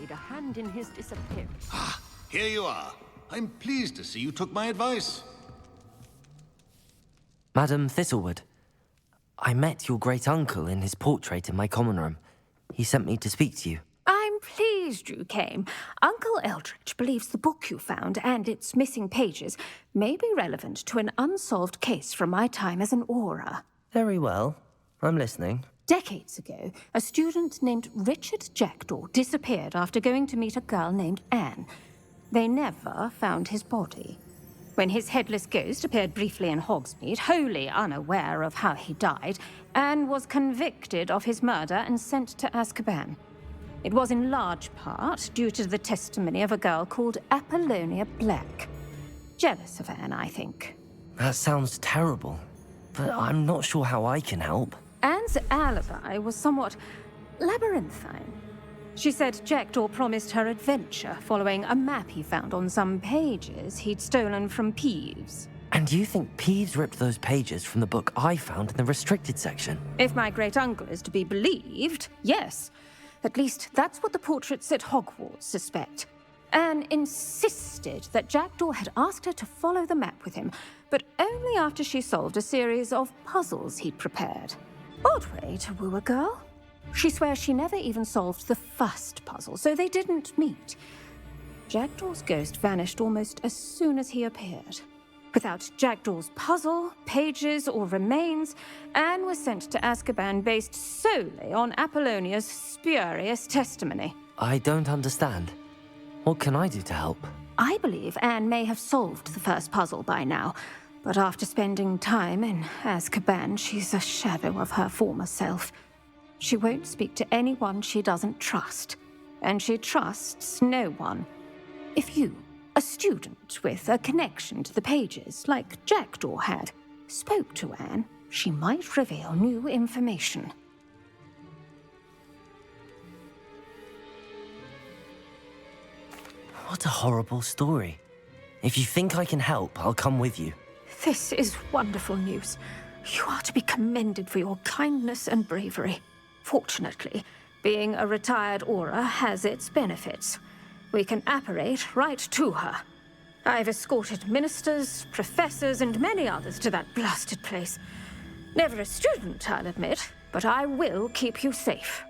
played a hand in his disappearance. Ah, here you are. I'm pleased to see you took my advice. Madam Thistlewood, I met your great-uncle in his portrait in my common room. He sent me to speak to you. I'm pleased you came. Uncle Eldridge believes the book you found and its missing pages may be relevant to an unsolved case from my time as an Auror. Very well. I'm listening. Decades ago, a student named Richard Jackdaw disappeared after going to meet a girl named Anne. They never found his body. When his headless ghost appeared briefly in Hogsmeade, wholly unaware of how he died, Anne was convicted of his murder and sent to Azkaban. It was in large part due to the testimony of a girl called Apollonia Black. Jealous of Anne, I think. That sounds terrible, but I'm not sure how I can help. Anne's alibi was somewhat labyrinthine. She said Jackdaw promised her adventure following a map he found on some pages he'd stolen from Peeves. And you think Peeves ripped those pages from the book I found in the restricted section? If my great-uncle is to be believed, yes. At least that's what the portraits at Hogwarts suspect. Anne insisted that Jackdaw had asked her to follow the map with him, but only after she solved a series of puzzles he'd prepared. Odd way to woo a girl. She swears she never even solved the first puzzle, so they didn't meet. Jackdaw's ghost vanished almost as soon as he appeared. Without Jackdaw's puzzle, pages, or remains, Anne was sent to Azkaban based solely on Apollonia's spurious testimony. I don't understand. What can I do to help? I believe Anne may have solved the first puzzle by now, but after spending time in Azkaban, she's a shadow of her former self. She won't speak to anyone she doesn't trust, and she trusts no one. If you, a student with a connection to the pages, like Jackdaw had, spoke to Anne, she might reveal new information. What a horrible story. If you think I can help, I'll come with you. This is wonderful news. You are to be commended for your kindness and bravery. Fortunately, being a retired Auror has its benefits. We can apparate right to her. I've escorted ministers, professors, and many others to that blasted place. Never a student, I'll admit, but I will keep you safe.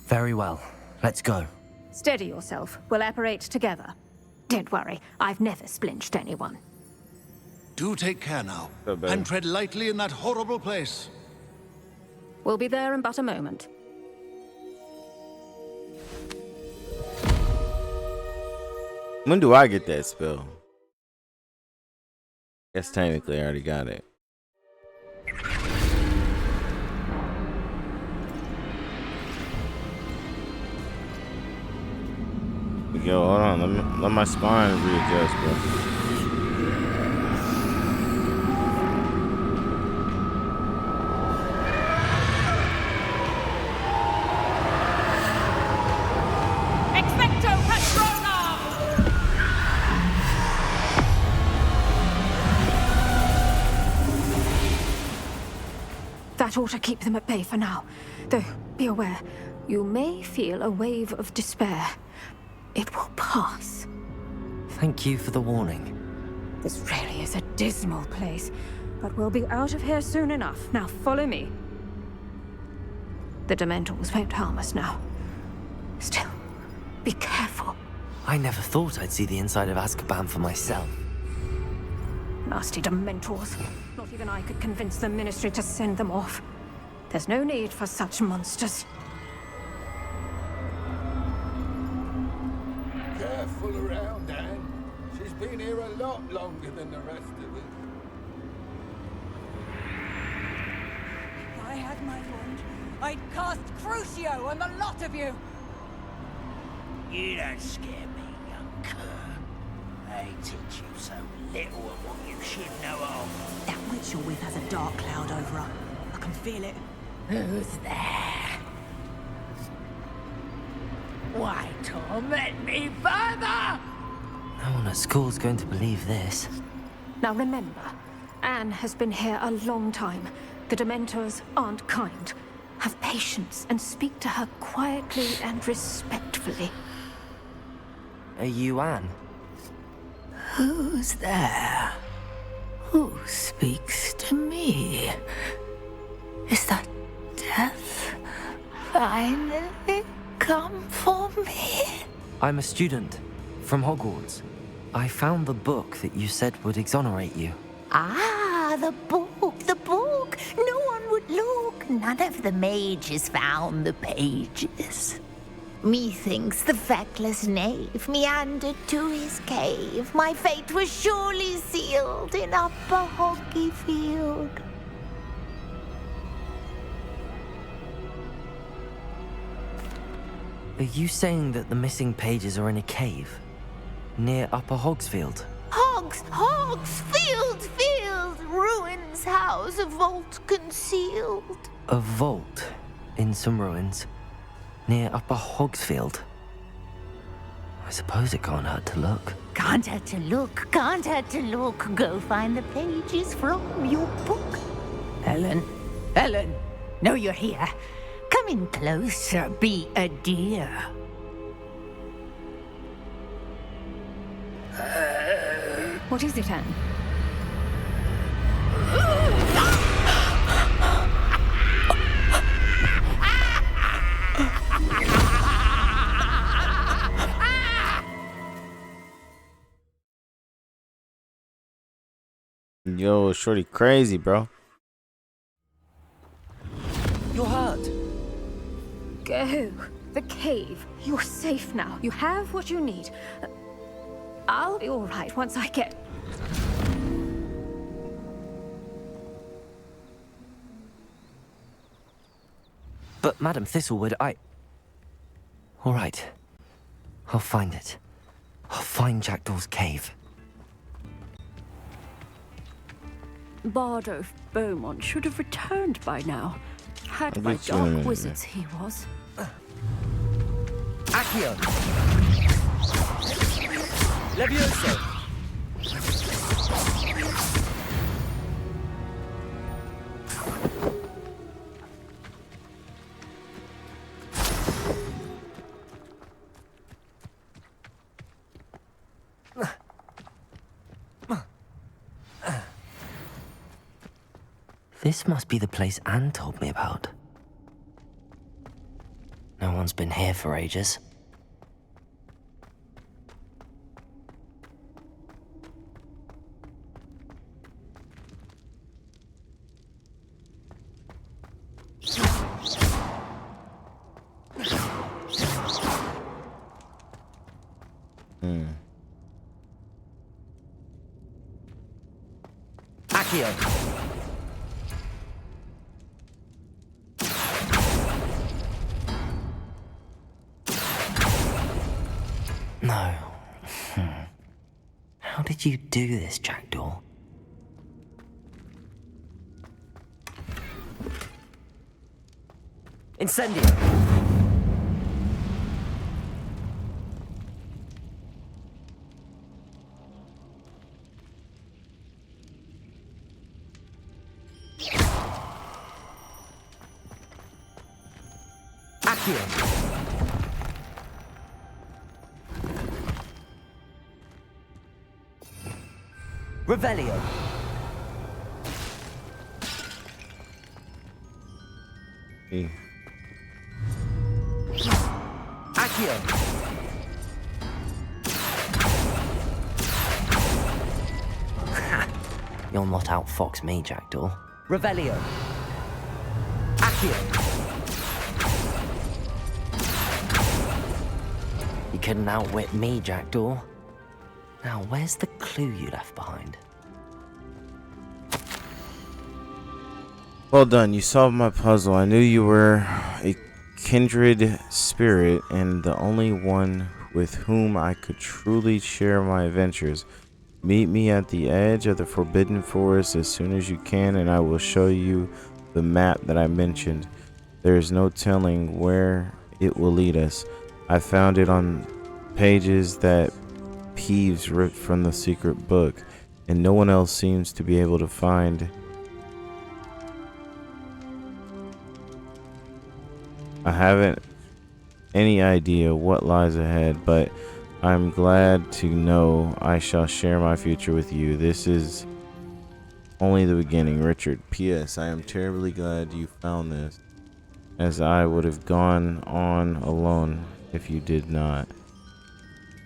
Very well. Let's go. Steady yourself. We'll apparate together. Don't worry, I've never splinched anyone. Do take care now, and tread lightly in that horrible place. We'll be there in but a moment. When do I get that spell? Guess technically I already got it. Yo, hold on. Let my spine readjust, bro. Expecto Patronum! That ought to keep them at bay for now. Though, be aware, you may feel a wave of despair. It will pass. Thank you for the warning. This really is a dismal place, but we'll be out of here soon enough. Now follow me. The Dementors won't harm us now. Still, be careful. I never thought I'd see the inside of Azkaban for myself. Nasty Dementors. Not even I could convince the Ministry to send them off. There's no need for such monsters. Careful around, Anne. She's been here a lot longer than the rest of us. If I had my wand, I'd cast Crucio on the lot of you! You don't scare me, young cur. They teach you so little of what you should know of. That witch you're with has a dark cloud over her. I can feel it. Who's there? Why torment me further? No one at school's going to believe this. Now remember, Anne has been here a long time. The Dementors aren't kind. Have patience and speak to her quietly and respectfully. Are you Anne? Who's there? Who speaks to me? Is that death finally come for me? I'm a student from Hogwarts. I found the book that you said would exonerate you. Ah, the book, the book. No one would look. None of the mages found the pages. Methinks the feckless knave meandered to his cave. My fate was surely sealed in Upper Hoggyfield. Are you saying that the missing pages are in a cave? Near Upper Hogsfield? Field, ruins house, a vault concealed. A vault in some ruins? Near Upper Hogsfield? I suppose it can't hurt to look. Can't hurt to look. Go find the pages from your book. Ellen, know you're here. Come in closer, be a dear. What is it, Anne? Yo, shorty crazy, bro. You're hurt. Go. The cave. You're safe now. You have what you need. I'll be all right once I get... But Madam Thistlewood, all right. I'll find it. I'll find Jackdaw's cave. Bardolph Beaumont should have returned by now. Had my bet you- dark wizards he was. Accio! Levioso! This must be the place Anne told me about. No one's been here for ages. Accio! No. How did you do this, Jackdaw? Incendio! Accio! Revelio! Hey. Accio! You'll not outfox me, Jackdaw. Revelio! Accio! You couldn't outwit me, Jackdaw. Now, where's the clue you left behind? Well done. You solved my puzzle. I knew you were a kindred spirit and the only one with whom I could truly share my adventures. Meet me at the edge of the Forbidden Forest as soon as you can, and I will show you the map that I mentioned. There's no telling where it will lead us. I found it on pages that Peeves ripped from the secret book, and no one else seems to be able to find. I haven't any idea what lies ahead, but I'm glad to know I shall share my future with you. This is only the beginning, Richard. P.S. I am terribly glad you found this, as I would have gone on alone if you did not.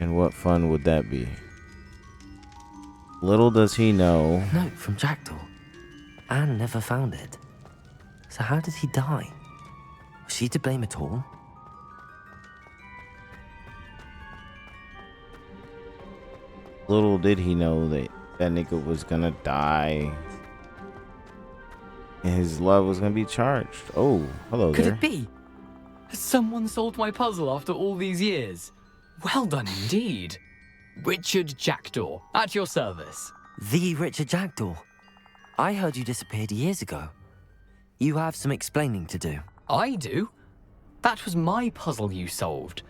And what fun would that be? Little does he know. Note from Jackdaw. Anne never found it. So how did he die? Was she to blame at all? Little did he know that nigga was gonna die. And his love was gonna be charged. Oh, hello Could there. it be? Has someone solved my puzzle after all these years? Well done indeed. Richard Jackdaw, at your service. The Richard Jackdaw. I heard you disappeared years ago. You have some explaining to do. I do? That was my puzzle you solved.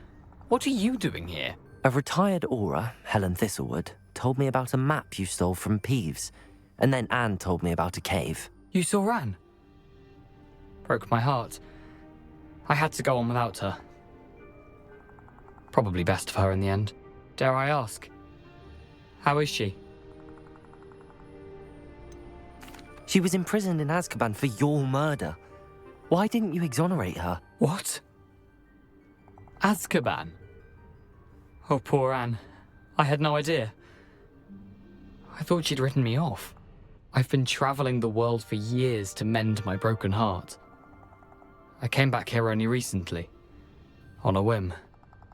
What are you doing here? A retired aura, Helen Thistlewood, told me about a map you stole from Peeves, and then Anne told me about a cave. You saw Anne? Broke my heart. I had to go on without her. Probably best for her in the end. Dare I ask? How is she? She was imprisoned in Azkaban for your murder. Why didn't you exonerate her? What? Azkaban? Oh, poor Anne. I had no idea. I thought she'd written me off. I've been traveling the world for years to mend my broken heart. I came back here only recently. On a whim.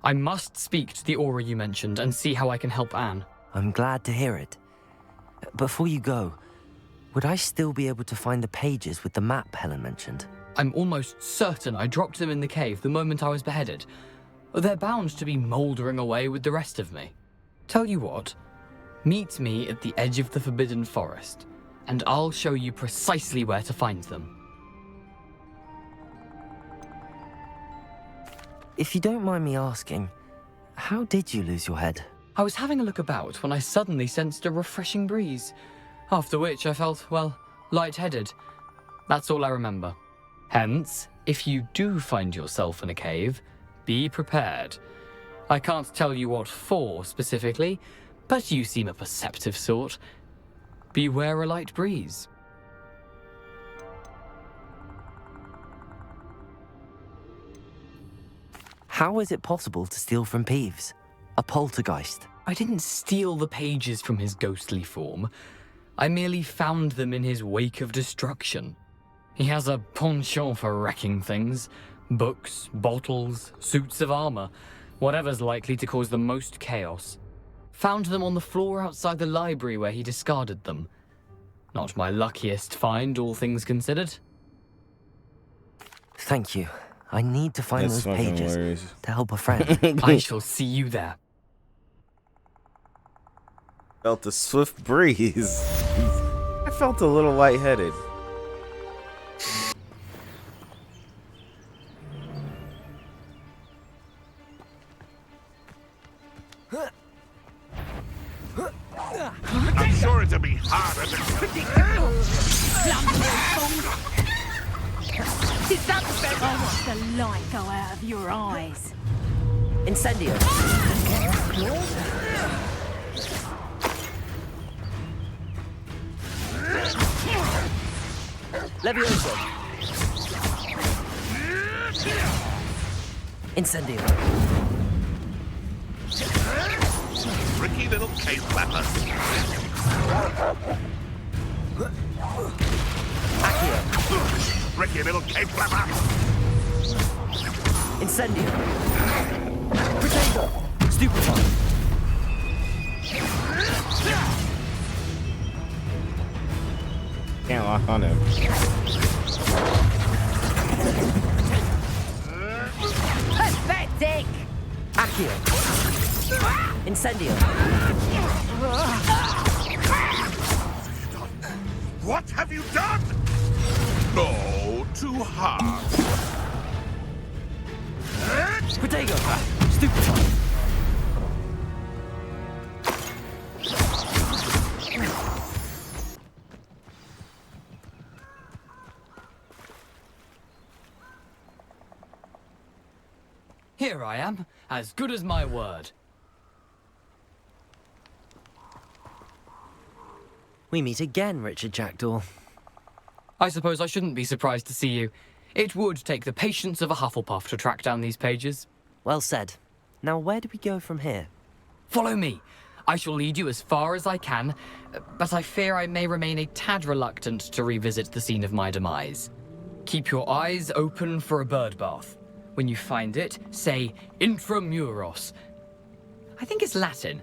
I must speak to the aura you mentioned and see how I can help Anne. I'm glad to hear it. Before you go, would I still be able to find the pages with the map Helen mentioned? I'm almost certain I dropped them in the cave the moment I was beheaded. They're bound to be mouldering away with the rest of me. Tell you what, meet me at the edge of the Forbidden Forest, and I'll show you precisely where to find them. If you don't mind me asking, how did you lose your head? I was having a look about when I suddenly sensed a refreshing breeze, after which I felt, well, lightheaded. That's all I remember. Hence, if you do find yourself in a cave, be prepared. I can't tell you what for specifically, but you seem a perceptive sort. Beware a light breeze. How is it possible to steal from Peeves? A poltergeist? I didn't steal the pages from his ghostly form. I merely found them in his wake of destruction. He has a penchant for wrecking things. Books, bottles, suits of armor, whatever's likely to cause the most chaos. Found them on the floor outside the library where he discarded them. Not my luckiest find, all things considered. Thank you. I need to find That's those fucking pages hilarious. to help a friend. I shall see you there. Felt a swift breeze. I felt a little lightheaded. I'm sure it'll be harder than Oh, watch the light go out of your eyes. Incendio! Levioso! Incendio! tricky little cave flapper. Accio! Tricky little cave flapper. Incendio! Protego! Stupefy! Can't lock on him. Pathetic! Accio! Incendio! What have you done? No, too hard. There you go. Stupefy. Here I am, as good as my word. We meet again, Richard Jackdaw. I suppose I shouldn't be surprised to see you. It would take the patience of a Hufflepuff to track down these pages. Well said. Now, where do we go from here? Follow me. I shall lead you as far as I can, but I fear I may remain a tad reluctant to revisit the scene of my demise. Keep your eyes open for a bird bath. When you find it, say intramuros. I think it's Latin.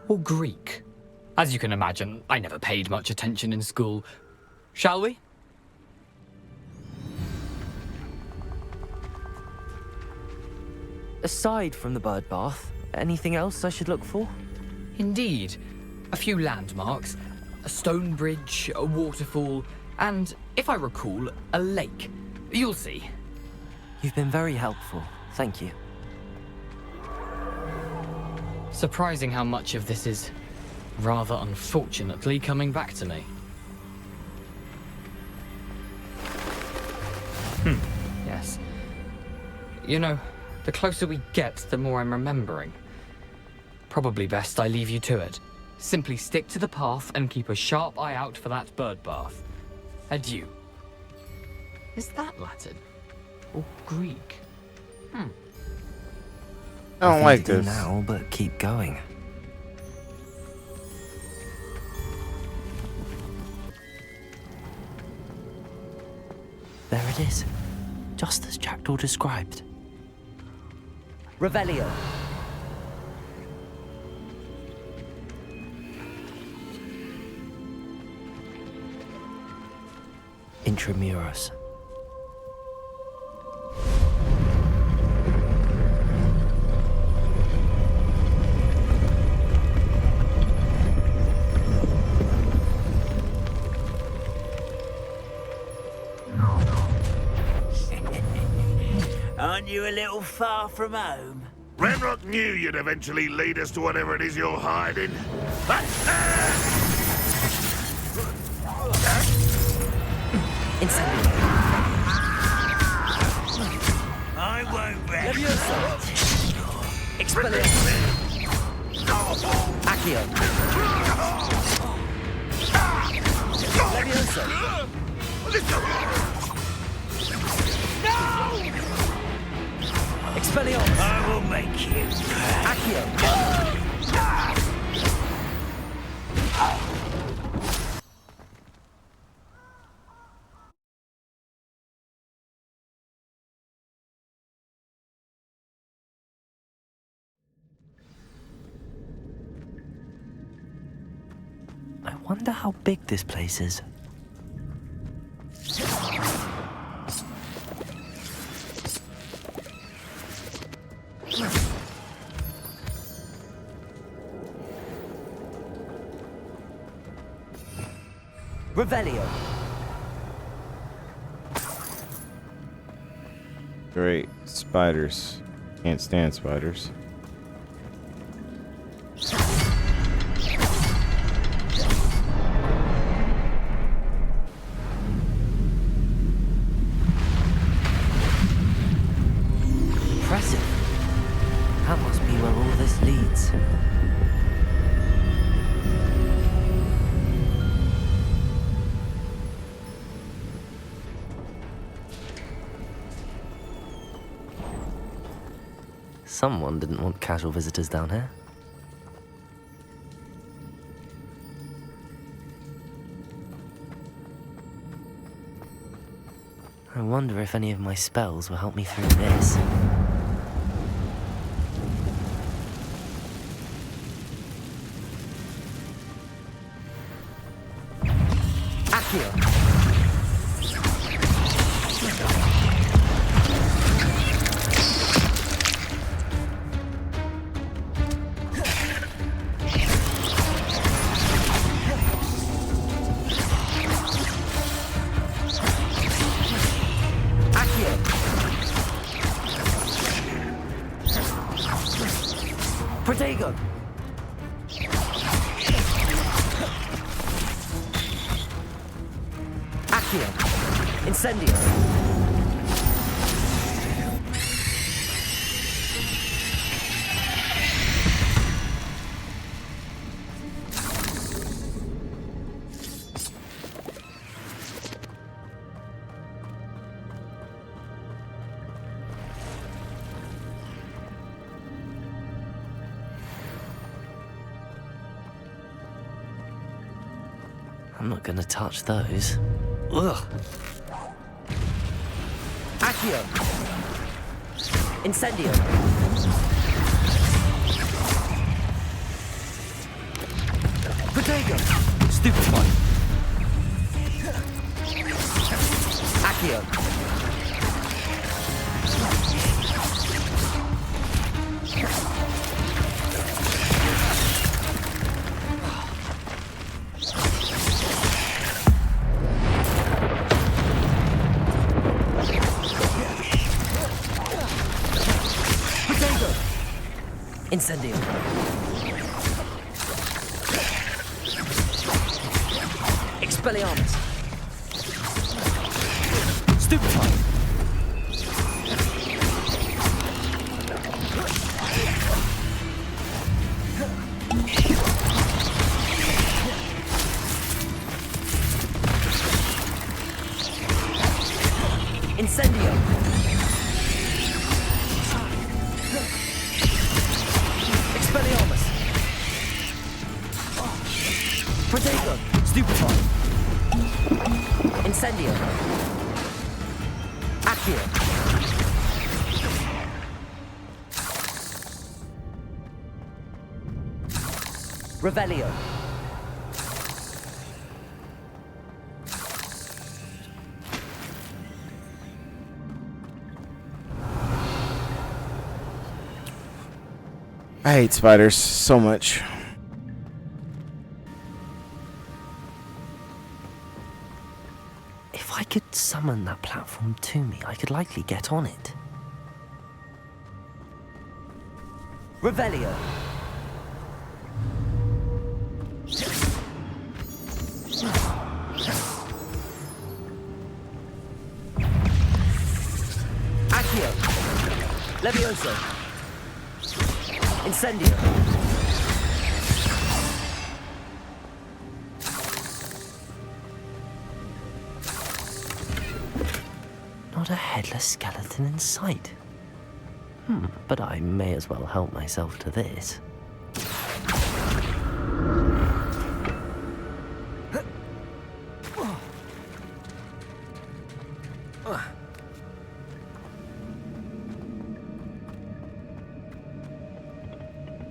Or Greek. As you can imagine, I never paid much attention in school. Shall we? Aside from the bird bath, anything else I should look for? Indeed. A few landmarks, a stone bridge, a waterfall, and, if I recall, a lake. You'll see. You've been very helpful. Thank you. Surprising how much of this is, rather unfortunately, coming back to me. Yes. You know, the closer we get, the more I'm remembering. Probably best I leave you to it. Simply stick to the path and keep a sharp eye out for that bird bath. Adieu. Is that Latin? Or Greek? I don't like this. Now, but keep going. There it is. Just as Jackdaw described. Revelio. Intramuros. Aren't you a little far from home? Renrock knew you'd eventually lead us to whatever it is you're hiding. Incendio. I won't rest. Expelliarmus. Accio. Leviosa. Expelliarmus. I will make you. Accio. I wonder how big this place is. Revelio. Great. Spiders. Can't stand spiders. Impressive. That must be where all this leads. Someone didn't want casual visitors down here. I wonder if any of my spells will help me through this. Accio. Protego! Accio! Incendio! I'm not gonna touch those. Ugh! Accio! Incendio! Protego! Stupefy! Accio! Incendio! Expelliarmus! Stupefy! Incendio! Expelliarmus! Protego! Stupefy! Incendio! Accio! Revelio! I hate spiders so much. If I could summon that platform to me, I could likely get on it. Revelio! Accio! Levioso! Incendio! Not a headless skeleton in sight. But I may as well help myself to this.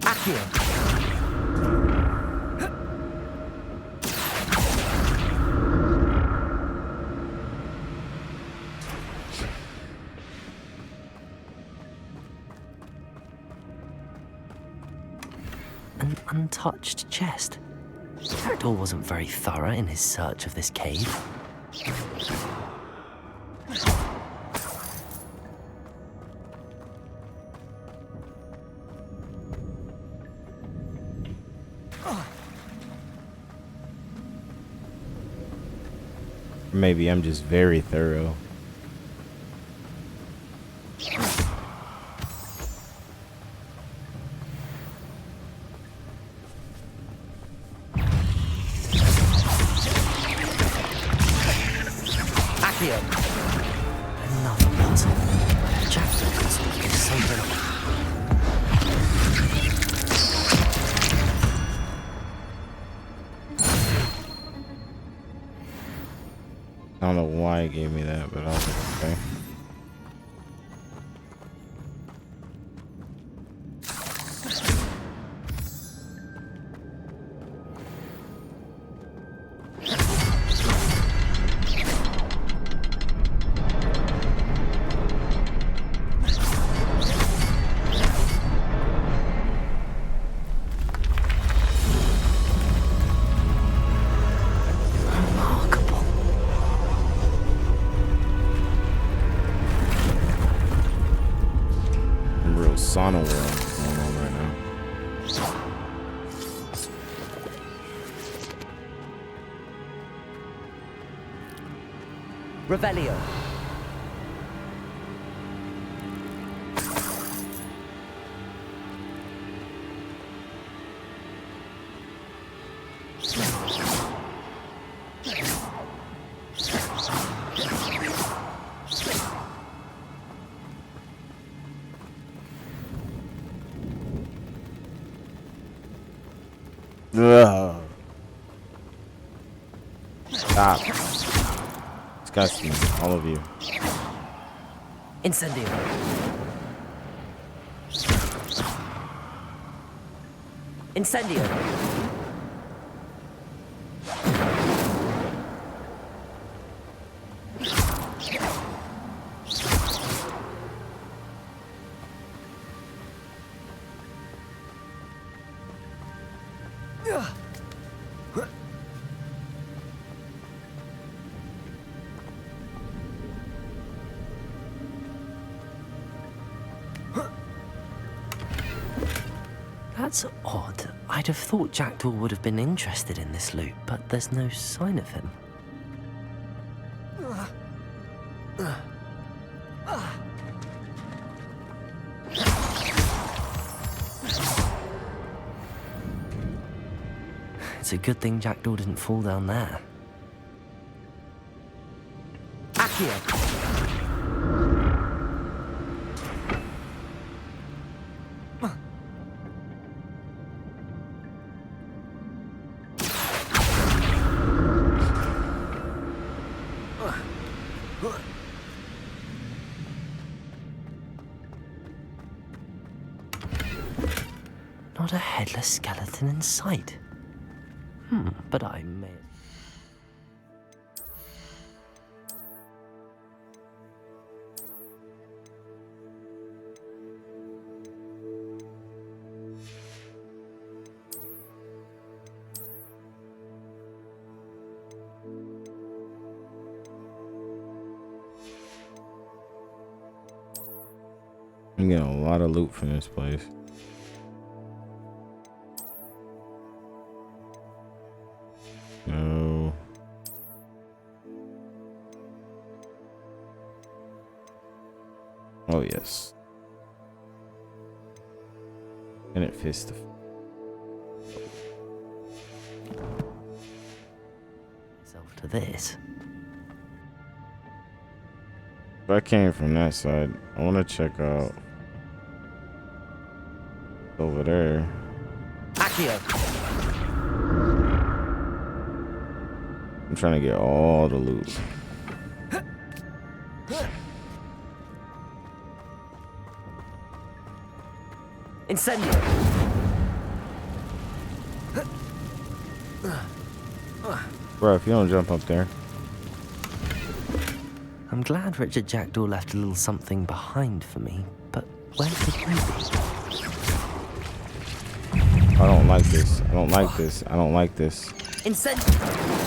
Accio! An untouched chest. Jackdaw wasn't very thorough in his search of this cave. Maybe I'm just very thorough. Accio! Another puzzle. Jackdaw can solve this so well. I don't know why it gave me that, but I was like, okay. Sauna world going on right now. Revelio. Ugh. Stop. Disgusting, all of you. Incendio. Incendio. That's odd. I'd have thought Jackdaw would have been interested in this loot, but there's no sign of him. It's a good thing Jackdaw didn't fall down there. Accio! Not a headless skeleton in sight. But I may... I'm getting a lot of loot from this place. No. Oh yes. And it fits the myself to this. If I came from that side, I want to check out over there. Accio! I'm trying to get all the loot. Incendio! Bro, if you don't jump up there. I'm glad Richard Jackdaw left a little something behind for me, but where could he be? I don't like this. I don't like this. I don't like this. Incendio!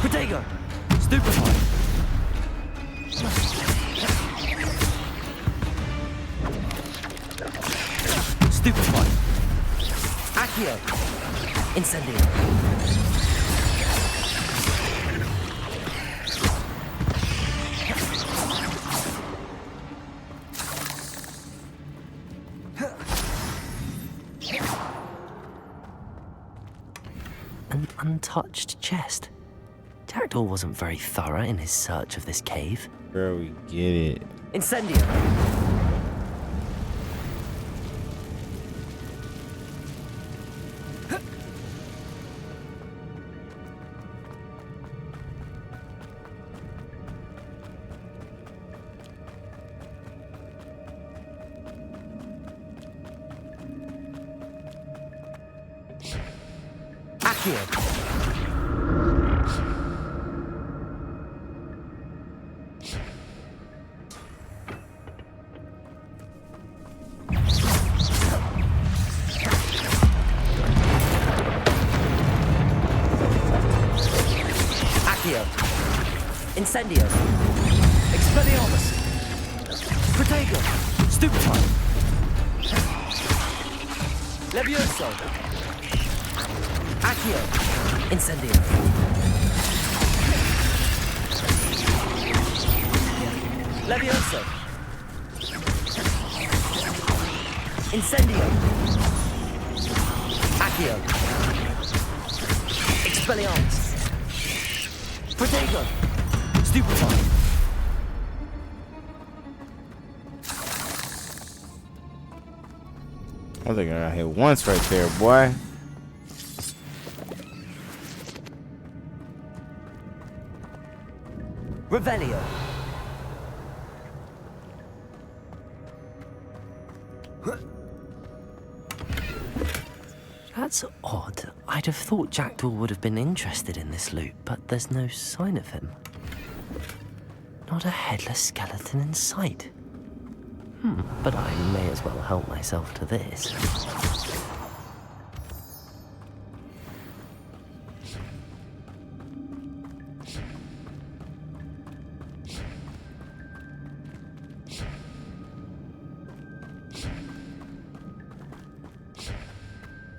Protego! Stupefy! Stupefy! Accio! Incendio! An untouched chest. Jackdaw wasn't very thorough in his search of this cave. Bro, we get it. Incendio! Accio. Accio. Incendio. Expelliarmus. Protego. Stupefy. Levioso. Accio. Incendio. Levioso. Incendio. Accio. Expelliarmus. Protego. Stupefy. I think I got hit once right there, boy. Revelio. That's odd. I'd have thought Jackdaw would have been interested in this loot, but there's no sign of him. Not a headless skeleton in sight. But I may as well help myself to this.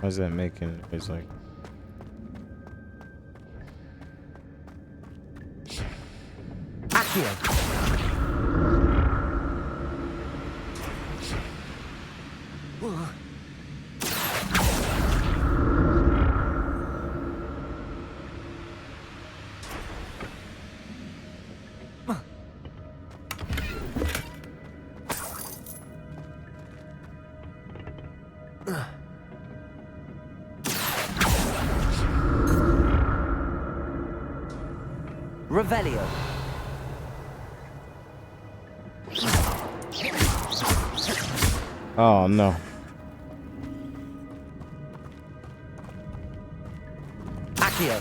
How's that making? It's like. Accio. Revelio. Oh no. Accio.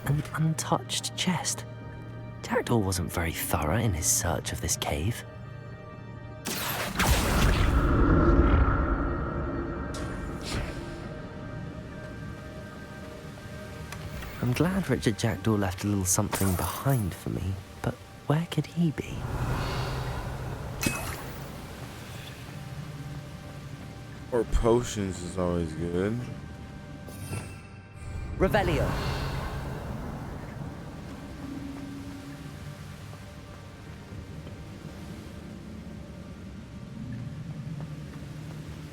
An untouched chest. Jackdaw wasn't very thorough in his search of this cave. I'm glad Richard Jackdaw left a little something behind for me, but where could he be? Or potions is always good. Revelio.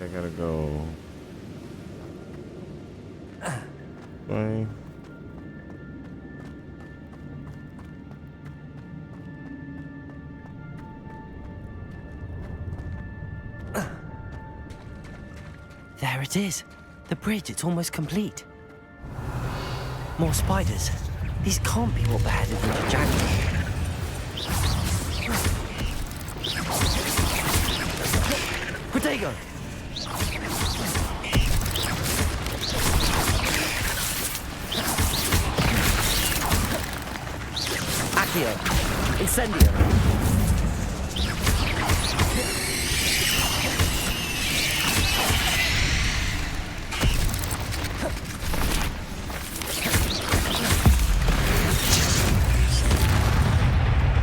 I gotta go. 20. There it is. The bridge, it's almost complete. More spiders. These can't be what beheaded Richard Jackdaw. Protego! Accio! Incendio!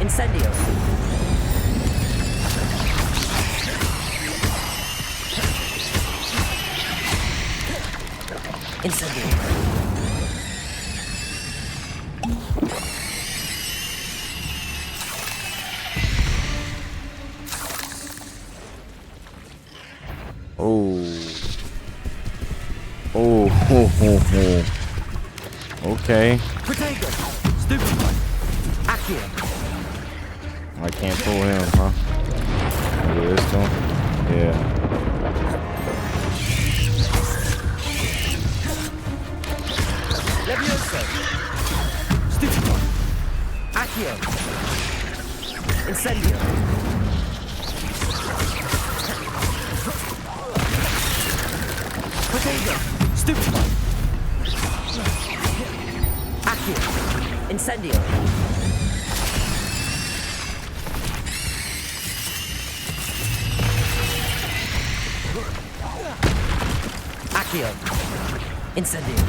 Incendio! Incendio. Okay. Protego. Stupefy. Accio. I can't pull him, huh? Look at this one. Yeah. Levioso. Stupefy. Accio. Incendio. Protego. Stupefy. Accio. Incendio. Accio. Incendio.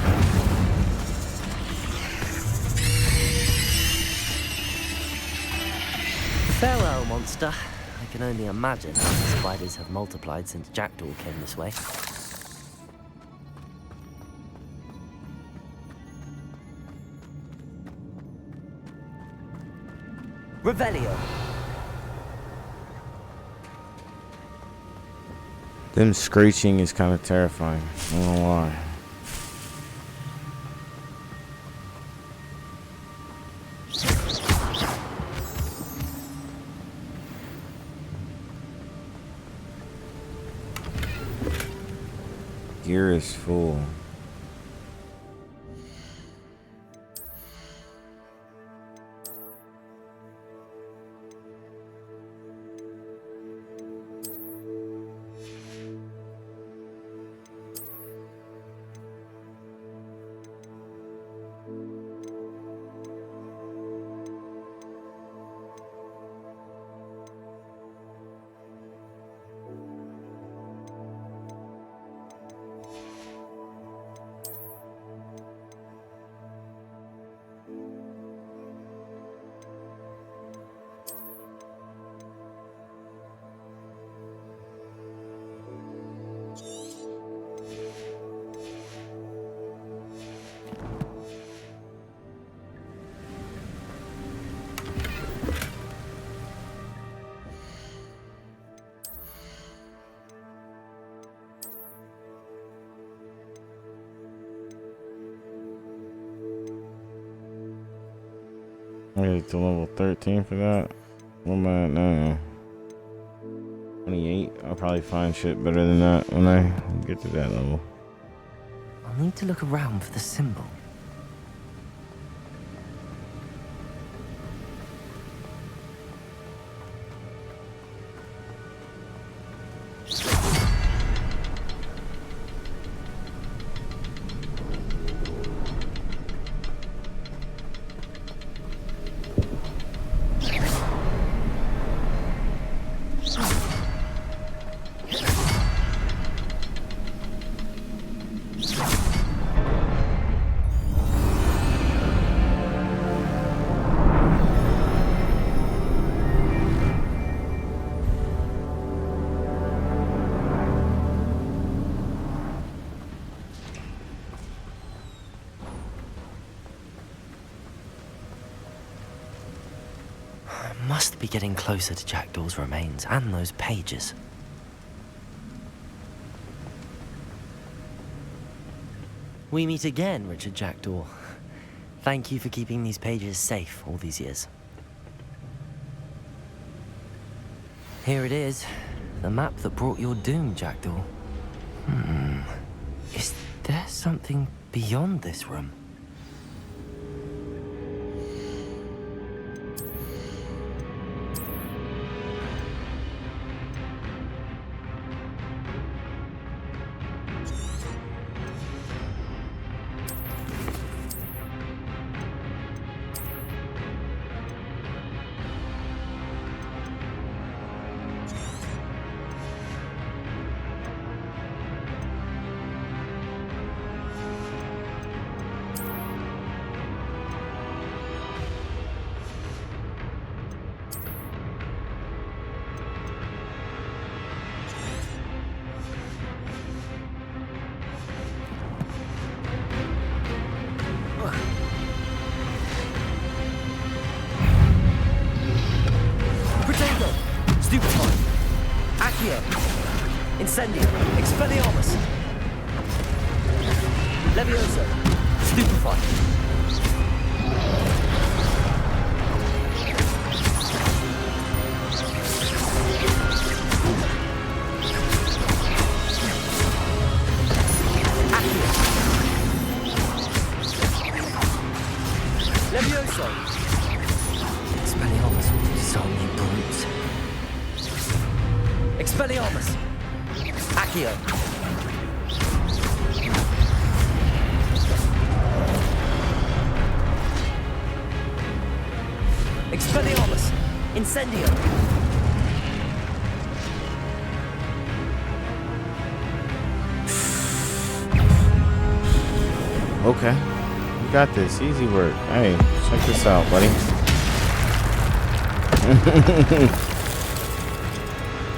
Farewell, monster. I can only imagine how the spiders have multiplied since Jackdaw came this way. Revelio. Them screeching is kind of terrifying. I don't know why. Gear is full. I get to level 13 for that. What am I at now? 28. I'll probably find shit better than that when I get to that level. I'll need to look around for the symbol. Must be getting closer to Jackdaw's remains and those pages. We meet again, Richard Jackdaw. Thank you for keeping these pages safe all these years. Here it is, the map that brought your doom, Jackdaw. Is there something beyond this room? Incendio. Expelliarmus. Levioso. Stupefy. Levioso! Expelliarmus will disarm you brutes. Expelliarmus! Accio! Expelliarmus! Incendio! Okay. You got this. Easy work. Hey, check this out, buddy.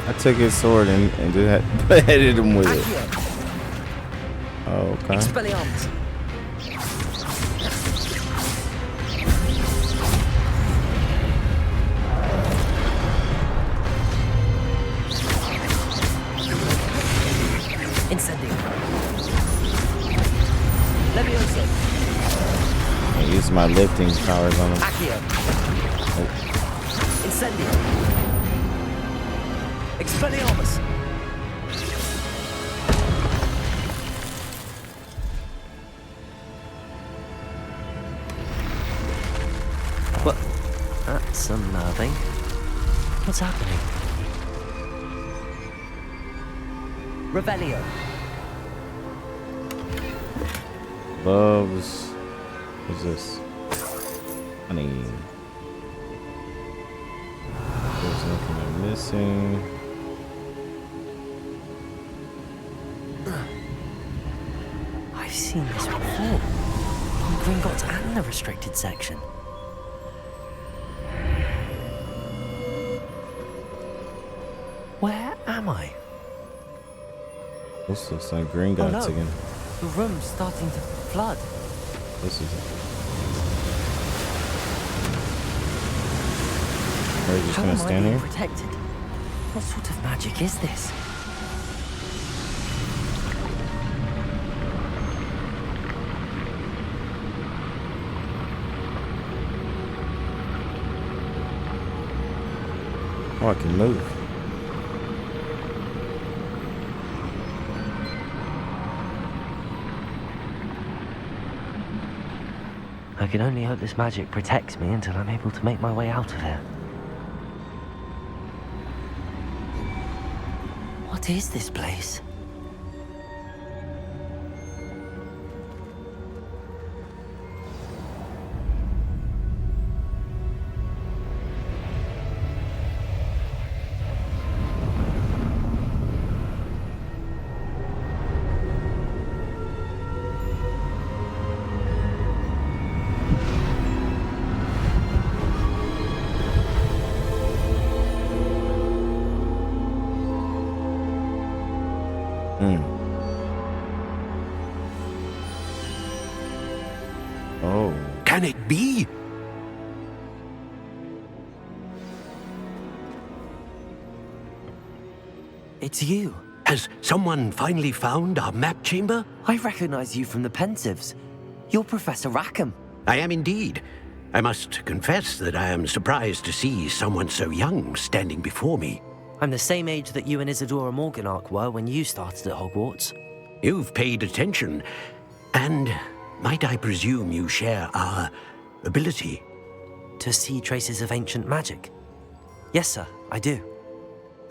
I took his sword and just beheaded him with it. Oh, okay. Expelliarmus! Incendio! Levioso! I use my lifting powers on him. Accio! Oh. Incendio! Expelliarmus! What? That's unnerving. What's happening? Revelio. Loves. What's this? Honey. There's nothing I'm missing. I've seen this before. On Gringotts and the restricted section. Where am I? This looks like Gringotts again. The room's starting to flood. This is it. Are you just gonna stand here? Protected? What sort of magic is this? Oh, I can move. I can only hope this magic protects me until I'm able to make my way out of here. What is this place? Oh. Can it be? It's you. Has someone finally found our map chamber? I recognize you from the Pensieves. You're Professor Rackham. I am indeed. I must confess that I am surprised to see someone so young standing before me. I'm the same age that you and Isadora Morganach were when you started at Hogwarts. You've paid attention, and might I presume you share our ability? To see traces of ancient magic? Yes, sir, I do.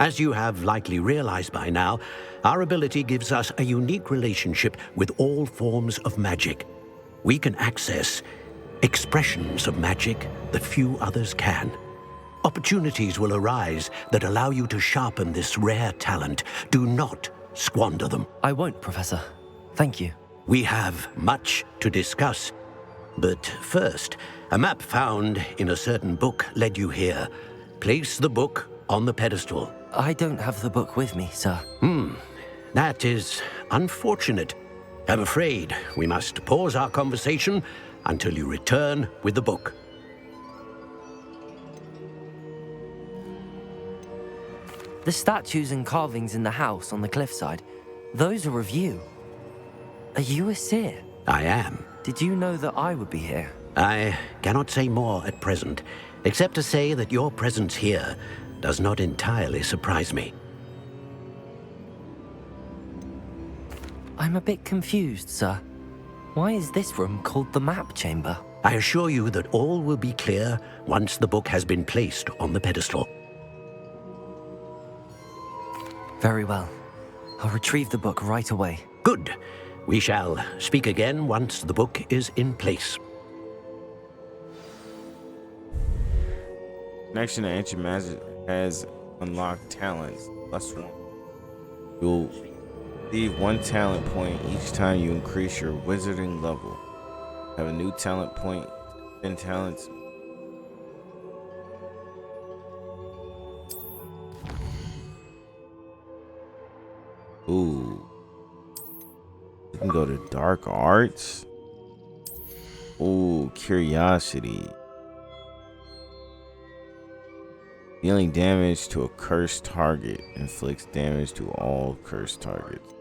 As you have likely realized by now, our ability gives us a unique relationship with all forms of magic. We can access expressions of magic that few others can. Opportunities will arise that allow you to sharpen this rare talent. Do not squander them. I won't, Professor. Thank you. We have much to discuss. But first, a map found in a certain book led you here. Place the book on the pedestal. I don't have the book with me, sir. That is unfortunate. I'm afraid we must pause our conversation until you return with the book. The statues and carvings in the house on the cliffside, those are of you. Are you a seer? I am. Did you know that I would be here? I cannot say more at present, except to say that your presence here does not entirely surprise me. I'm a bit confused, sir. Why is this room called the map chamber? I assure you that all will be clear once the book has been placed on the pedestal. Very well. I'll retrieve the book right away. Good. We shall speak again once the book is in place. Connection to ancient magic has unlocked talents. Plus one. You'll receive 1 talent point each time you increase your wizarding level. Have a new talent point, 10 talents. Ooh. You can go to dark arts. Ooh, curiosity. Dealing damage to a cursed target inflicts damage to all cursed targets.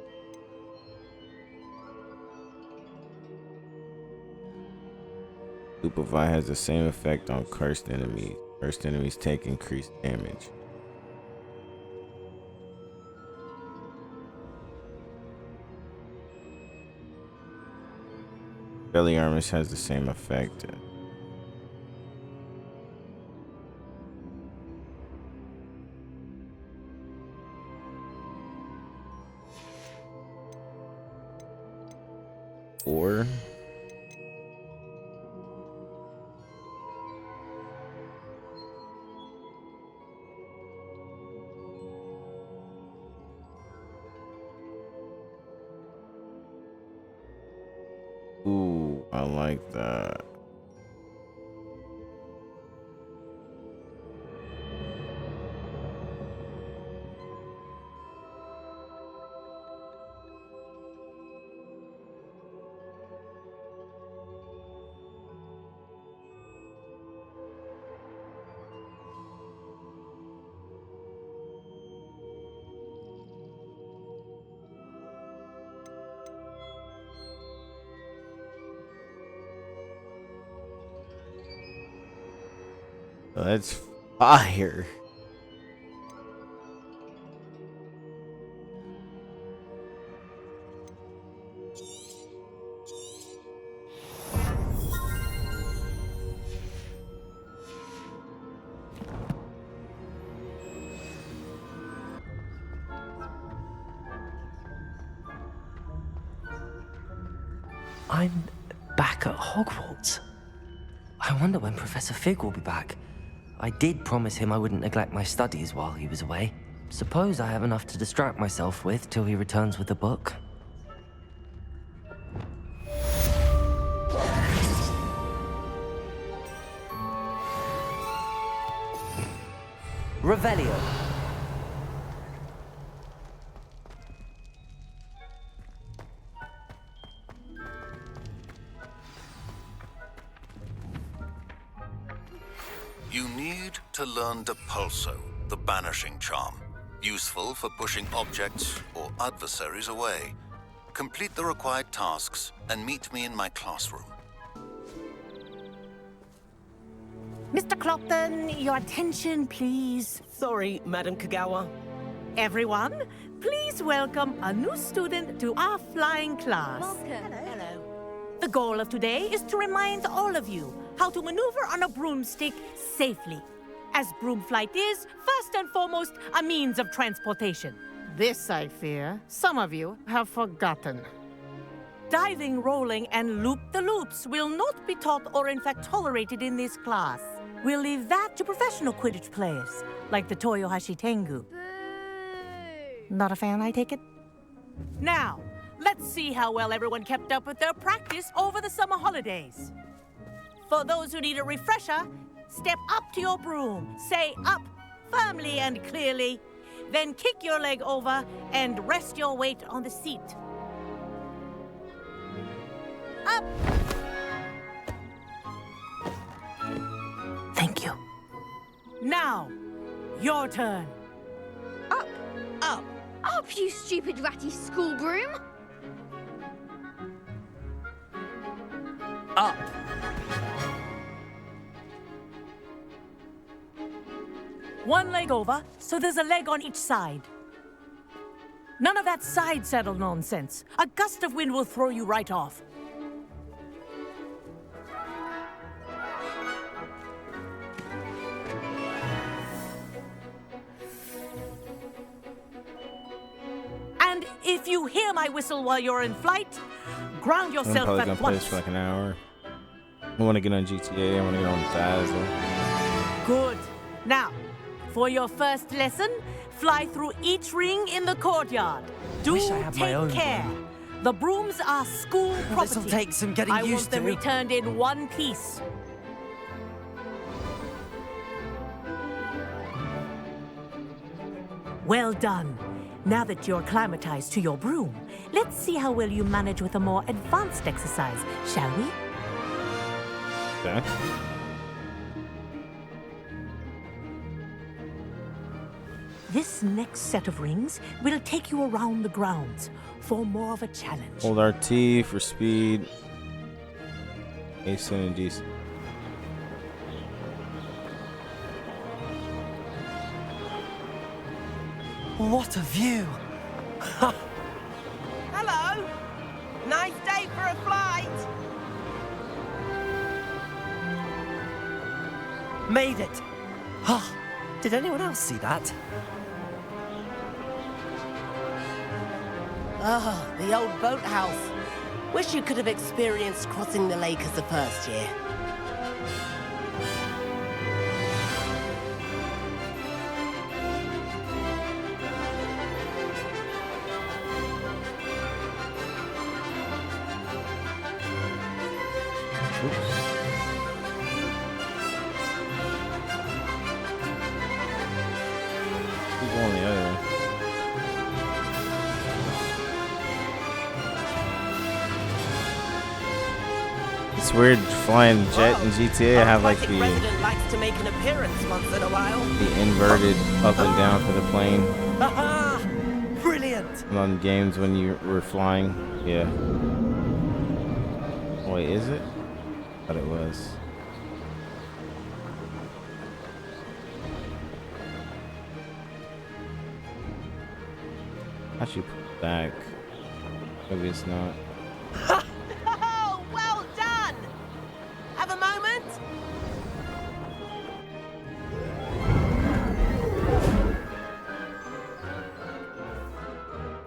Supervise has the same effect on cursed enemies. Cursed enemies take increased damage. Belly armors has the same effect. Or ooh, I like that. That's fire. I'm back at Hogwarts. I wonder when Professor Fig will be back. I did promise him I wouldn't neglect my studies while he was away. Suppose I have enough to distract myself with till he returns with the book. Revelio. You need to learn Depulso, the banishing charm. Useful for pushing objects or adversaries away. Complete the required tasks and meet me in my classroom. Mr. Clopton, your attention, please. Sorry, Madam Kagawa. Everyone, please welcome a new student to our flying class. Welcome. Hello. The goal of today is to remind all of you how to maneuver on a broomstick safely, as broom flight is, first and foremost, a means of transportation. This, I fear, some of you have forgotten. Diving, rolling, and loop-the-loops will not be taught or in fact tolerated in this class. We'll leave that to professional Quidditch players, like the Toyohashi Tengu. Not a fan, I take it? Now, let's see how well everyone kept up with their practice over the summer holidays. For those who need a refresher, step up to your broom, say up firmly and clearly, then kick your leg over and rest your weight on the seat. Up! Thank you. Now, your turn. up, you stupid ratty school broom! Up. One leg over, so there's a leg on each side. None of that side saddle nonsense. A gust of wind will throw you right off. And if you hear my whistle while you're in flight, ground I'm yourself probably at gonna play this once. for like an hour. I want to get on GTA. I want to get on Thaz. Good. Now, for your first lesson, fly through each ring in the courtyard. Do Wish I had my take own care. The brooms are school property. This'll take some getting I want used them to. returned in one piece. Well done. Now that you're acclimatized to your broom, let's see how well you manage with a more advanced exercise, shall we? Okay. This next set of rings will take you around the grounds for more of a challenge. Hold RT for speed. Ace and DC. What a view! Hello! Nice day for a flight! Made it! Ah, did anyone else see that? Ah, the old boathouse. Wish you could have experienced crossing the lake as the first year. Keep going the other way. It's weird flying jet in GTA. I have like Classic resident likes to make an appearance once in a while. the inverted up and down for the plane. Haha! Brilliant! And on games when you were flying, yeah. Wait, is it? I thought it was. How'd you put back? Maybe it's not. Oh, well done! Have a moment?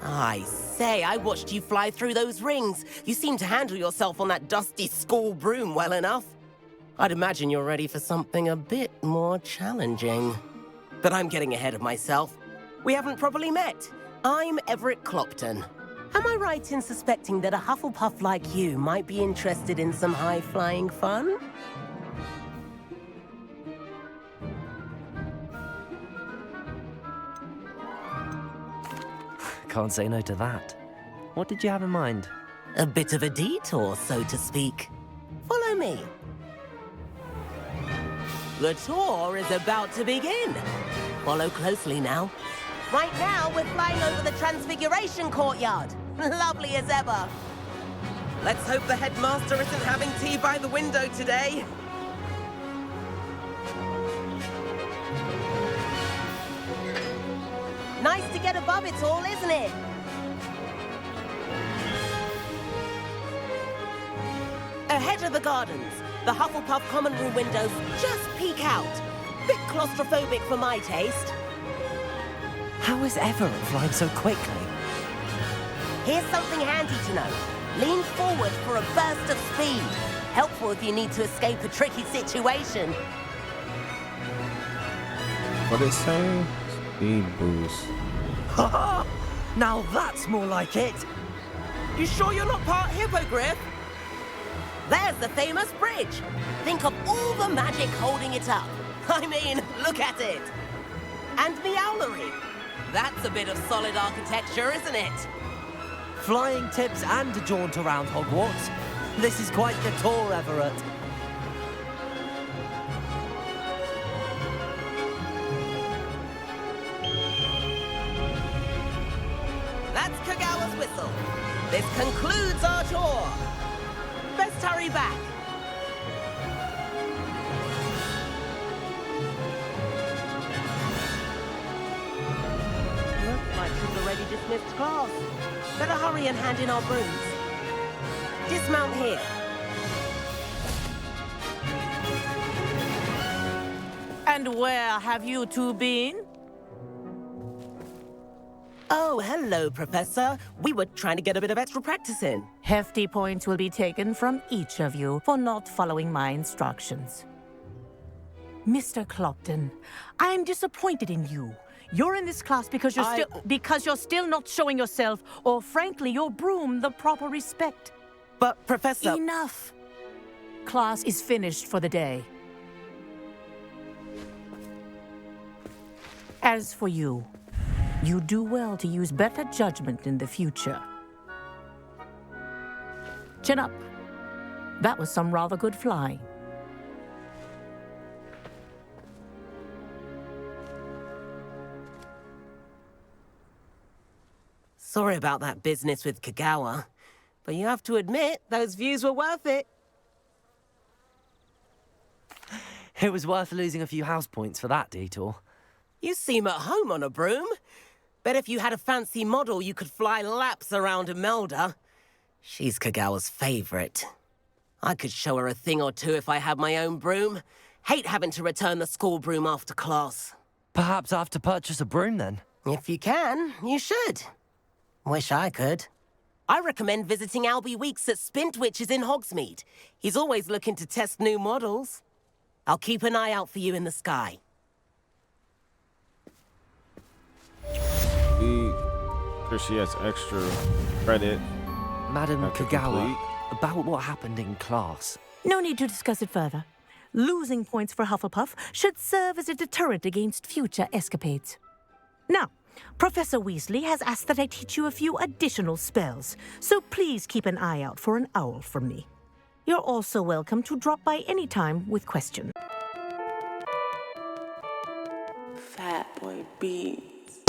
I say, I watched you fly through those rings. You seem to handle yourself on that dusty school broom well enough. I'd imagine you're ready for something a bit more challenging. But I'm getting ahead of myself. We haven't properly met. I'm Everett Clopton. Am I right in suspecting that a Hufflepuff like you might be interested in some high-flying fun? Can't say no to that. What did you have in mind? A bit of a detour, so to speak. Follow me. The tour is about to begin. Follow closely now. Right now, we're flying over the Transfiguration Courtyard. Lovely as ever. Let's hope the headmaster isn't having tea by the window today. Nice to get above it all, isn't it? Ahead of the gardens, the Hufflepuff common room windows just peek out. Bit claustrophobic for my taste. How is Everett flying so quickly? Here's something handy to know. Lean forward for a burst of speed. Helpful if you need to escape a tricky situation. What is it saying? Speed boost. Haha! Now that's more like it! You sure you're not part hippogriff? There's the famous bridge. Think of all the magic holding it up. I mean, look at it. And the owlery. That's a bit of solid architecture, isn't it? Flying tips and a jaunt around Hogwarts. This is quite the tour, Everett. whistle. This concludes our tour. Best hurry back. Looks like she's already dismissed class. Better hurry and hand in our brooms. Dismount here. And where have you two been? Oh, hello, Professor. We were trying to get a bit of extra practice in. Hefty points will be taken from each of you for not following my instructions. Mr. Clopton, I am disappointed in you. You're in this class because you're still not showing yourself, or frankly, your broom the proper respect. But, Professor... Enough! Class is finished for the day. As for you, you do well to use better judgment in the future. Chin up. That was some rather good flying. Sorry about that business with Kagawa, but you have to admit, those views were worth it. It was worth losing a few house points for that detour. You seem at home on a broom. Bet if you had a fancy model, you could fly laps around Imelda. She's Kagawa's favorite. I could show her a thing or two if I had my own broom. Hate having to return the school broom after class. Perhaps I have to purchase a broom then. If you can, you should. Wish I could. I recommend visiting Albie Weeks at Spintwitches in Hogsmeade. He's always looking to test new models. I'll keep an eye out for you in the sky. She has extra credit. Madam Kagawa, about what happened in class. No need to discuss it further. Losing points for Hufflepuff should serve as a deterrent against future escapades. Now, Professor Weasley has asked that I teach you a few additional spells, so please keep an eye out for an owl from me. You're also welcome to drop by any time with questions. Fat boy beats.